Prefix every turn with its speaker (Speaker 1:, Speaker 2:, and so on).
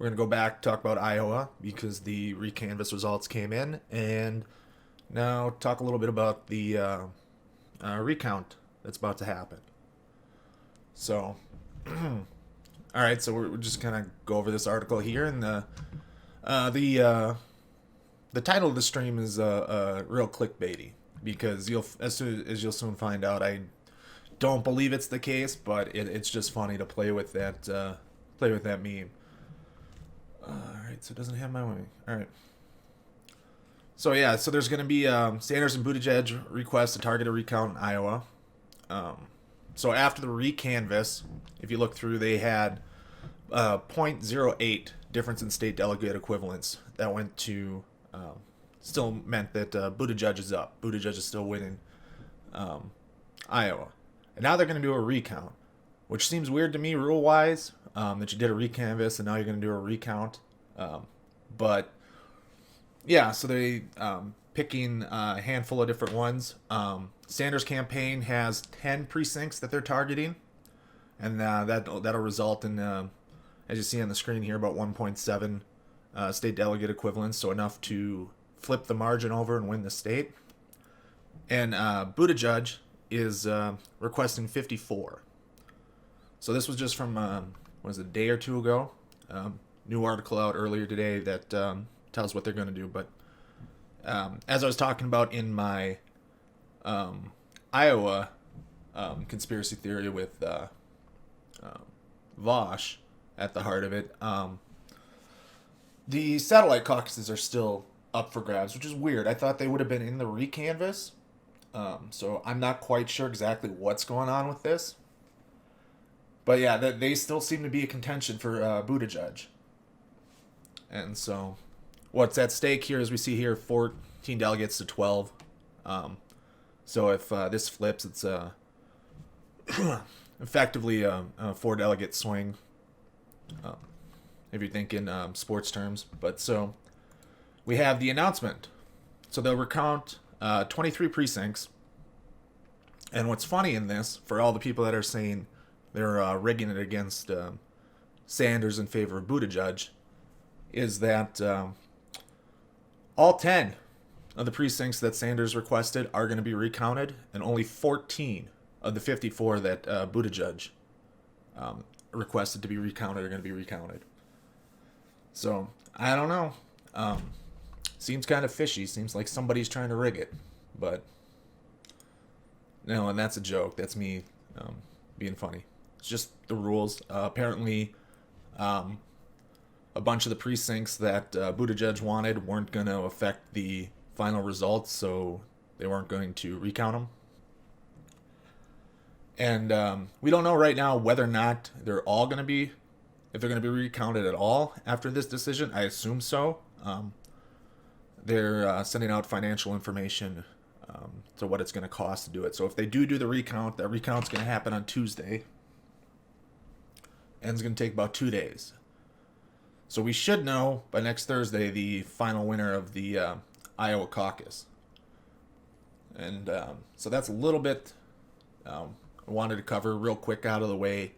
Speaker 1: We're going to go back, talk about Iowa because the recanvass results came in, and now talk a little bit about the recount that's about to happen. So, all right, so we're just kind of go over this article here, and the title of the stream is real clickbaity because you'll soon find out. I don't believe it's the case, but it's just funny to play with that meme. All right, so it doesn't have my way. All right. So yeah, so there's going to be Sanders and Buttigieg request to target a recount in Iowa. So after the recanvass, if you look through, they had 0.08 difference in state delegate equivalents that went to still meant that Buttigieg is up. Buttigieg is still winning Iowa. And now they're going to do a recount, which seems weird to me rule-wise, that you did a recanvass and now you're going to do a recount. But yeah, so they picking a handful of different ones. Sanders' campaign has 10 precincts that they're targeting, and that'll result in, as you see on the screen here, about 1.7 state delegate equivalents, so enough to flip the margin over and win the state. And Buttigieg is requesting 54. So this was just from a day or two ago. New article out earlier today that tells what they're going to do. But as I was talking about in my Iowa conspiracy theory with Vosh at the heart of it, the satellite caucuses are still up for grabs, which is weird. I thought they would have been in the recanvass. So I'm not quite sure exactly what's going on with this. But yeah, they still seem to be a contention for Buttigieg. And so what's at stake here, as we see here, 14 delegates to 12. So if this flips, it's effectively a 4-delegate swing, if you're thinking sports terms. But so we have the announcement. So they'll recount 23 precincts. And what's funny in this, for all the people that are saying they're rigging it against Sanders in favor of Buttigieg, is that all 10 of the precincts that Sanders requested are going to be recounted, and only 14 of the 54 that Buttigieg requested to be recounted are going to be recounted. So, I don't know. Seems kind of fishy. Seems like somebody's trying to rig it. But, no, and that's a joke. That's me being funny. It's just the rules. Apparently, a bunch of the precincts that Buttigieg wanted weren't going to affect the final results, so they weren't going to recount them. And we don't know right now whether or not they're all going to be, if they're going to be recounted at all after this decision. I assume so. They're sending out financial information to what it's going to cost to do it. So if they do the recount, that recount's going to happen on Tuesday, and it's going to take about 2 days. So we should know by next Thursday the final winner of the Iowa caucus. And so that's a little bit I wanted to cover real quick out of the way.